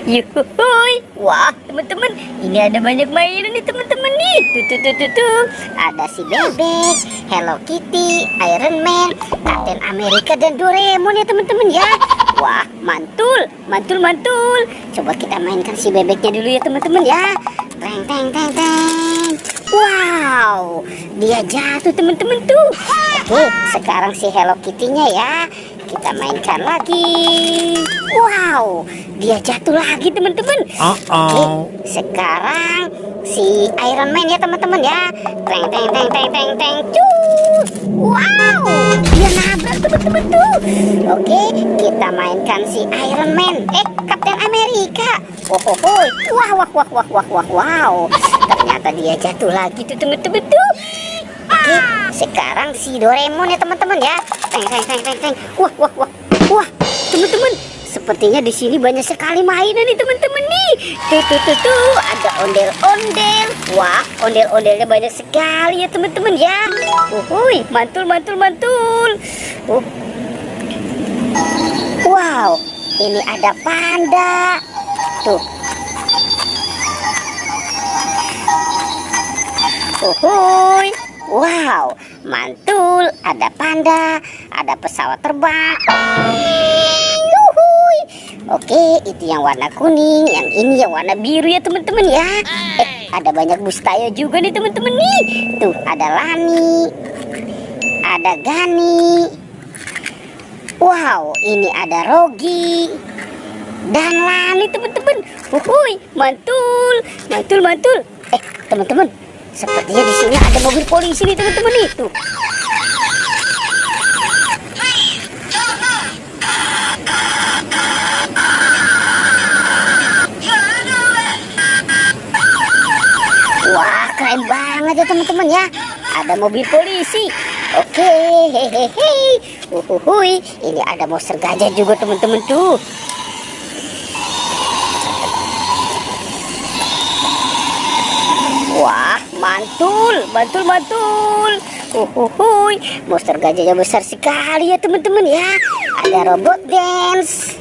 Yuhuy. Wah, teman-teman, ini ada banyak mainan nih teman-teman nih. Tuh. Ada si bebek, Hello Kitty, Iron Man, Captain America dan Doraemon ya teman-teman ya. Wah, mantul. Coba kita mainkan si bebeknya dulu ya teman-teman ya. Teng. Wow, dia jatuh teman-teman tuh. Oke, sekarang si Hello Kitty-nya ya. Kita mainkan lagi. Wow, dia jatuh lagi teman-teman. Oke, sekarang si Iron Man ya teman-teman ya. Teng. Cus. Wow, dia nabrak teman-teman tuh. Oke, kita mainkan si Iron Man. Captain America. Wow. Ternyata dia jatuh lagi tuh teman-teman tuh. Oke, sekarang si Doraemon ya teman-teman ya. Teng. Wah, teman-teman, sepertinya di sini banyak sekali mainan nih teman-teman nih. Tuh, ada ondel-ondel. Wah, ondel-ondelnya banyak sekali ya teman-teman ya. Mantul. Wow, ini ada panda. Tuh. Wow, mantul, ada panda, ada pesawat terbang. Oke, itu yang warna kuning, yang ini yang warna biru ya teman-teman ya. Ada banyak bustaya juga nih teman-teman nih. Tuh, ada Lani, ada Gani. Wow, ini ada Rogi dan Lani teman-teman. Mantul. Teman-teman, sepertinya di sini ada mobil polisi nih teman-teman itu. Wah, keren banget ya teman-teman ya. Ada mobil polisi. Oke, ini ada monster gajah juga teman-teman tuh. Wah, mantul. Monster gajahnya besar sekali ya teman-teman ya. Ada robot dance.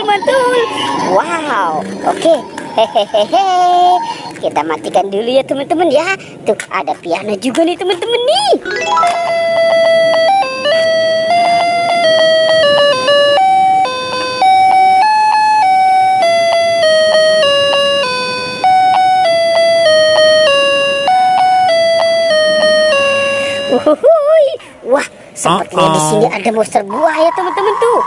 Mantul. Wow, oke. Kita matikan dulu ya teman-teman ya. Tuh, ada piano juga nih teman-teman nih. Wah, sepertinya di sini ada monster buaya teman-teman tuh.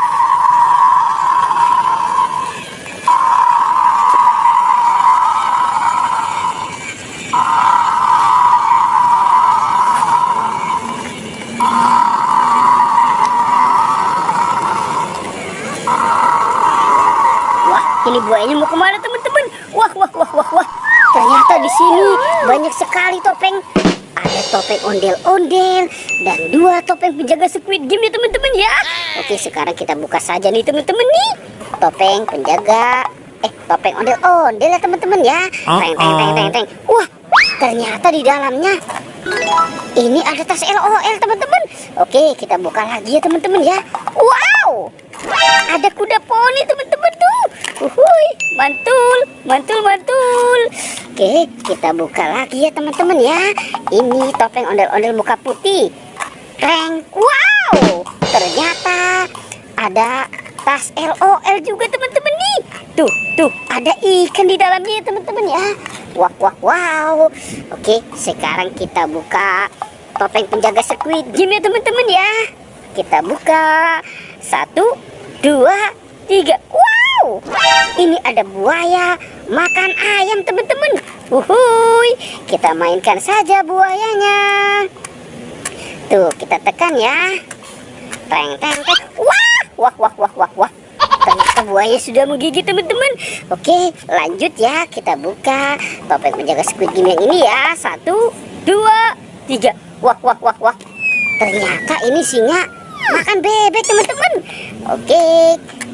Wah, ini buayanya mau kemana teman-teman? Wah. Ternyata di sini banyak sekali topeng. Ada topeng ondel-ondel dan 2 topeng penjaga Squid Game ya teman-teman ya. Oke, sekarang kita buka saja nih teman-teman nih. Topeng penjaga, topeng ondel-ondel ya teman-teman ya. Teng. Wah, ternyata di dalamnya ini ada tas LOL teman-teman. Oke, kita buka lagi ya teman-teman ya. Wow, ada kuda poni teman-teman tuh. Mantul. Oke, kita buka lagi ya teman-teman ya. Ini topeng ondel-ondel muka putih. Wow, ternyata ada tas LOL juga teman-teman nih. Tuh, ada ikan di dalamnya ya teman-teman ya. Wow. Oke, sekarang kita buka topeng penjaga Squid Game ya teman-teman ya. Kita buka 1, 2, 3. Wow, ini ada buaya makan ayam teman-teman. Kita mainkan saja buayanya. Tuh, kita tekan ya. Teng. Wah. Ternyata buaya sudah menggigit teman-teman. Oke, lanjut ya, kita buka topeng penjaga Squid Game yang ini ya. 1, 2, 3. Wah, wah, wah, wah. Ternyata ini singa makan bebek teman-teman. Oke,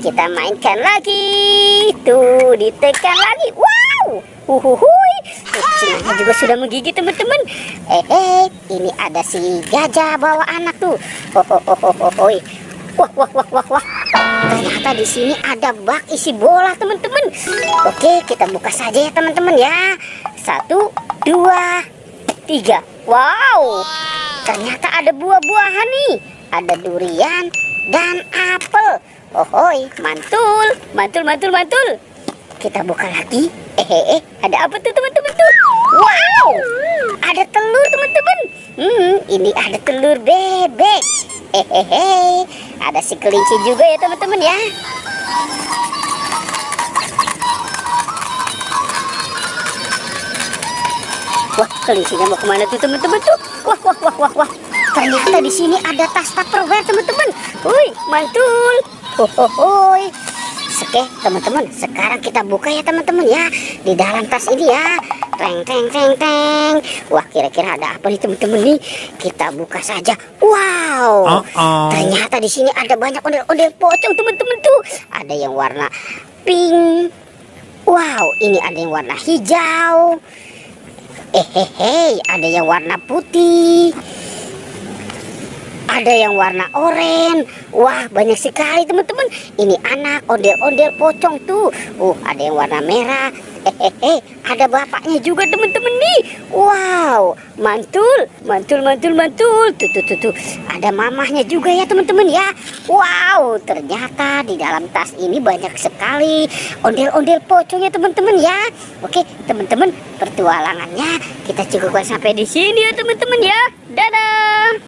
kita mainkan lagi. Tuh, ditekan lagi. Wow. Huhuhui. Singanya juga sudah menggigit teman-teman. Ini ada si gajah bawa anak tuh. Hohohohohoi. Wah, wah, wah, wah, wah. Ternyata di sini ada bak isi bola teman-teman. Oke, kita buka saja ya teman-teman ya. 1, 2, 3. Wow. Ternyata ada buah-buahan nih. Ada durian dan apel. Ohoi, mantul, mantul, mantul, mantul. Kita buka lagi. Ada apa tuh teman-teman tuh? Wow, ada telur teman-teman. Ini ada telur bebek. Ada si kelinci juga ya teman-teman ya. Wah, kelincinya mau kemana tuh teman-teman tuh? Wah, wah, wah, wah, wah. Ternyata di sini ada tas Tupperware teman-teman. Wih, mantul. Hohohoi. Oke, teman-teman, sekarang kita buka ya teman-teman ya. Di dalam tas ini ya. Teng, teng, teng, teng. Wah, kira-kira ada apa nih teman-teman nih? Kita buka saja. Wow. Ternyata di sini ada banyak ondel-ondel pocong teman-teman tuh. Ada yang warna pink. Wow, ini ada yang warna hijau. Ada yang warna putih. Ada yang warna oranye. Wah, banyak sekali teman-teman. Ini anak ondel-ondel pocong tuh. Ada yang warna merah. Ada bapaknya juga teman-teman nih. Wow, mantul, mantul, mantul, mantul. Tuh. Ada mamahnya juga ya teman-teman ya. Wow, ternyata di dalam tas ini banyak sekali ondel-ondel pocongnya teman-teman ya. Oke, teman-teman, pertualangannya kita cukupkan sampai di sini ya teman-teman ya. Dadah.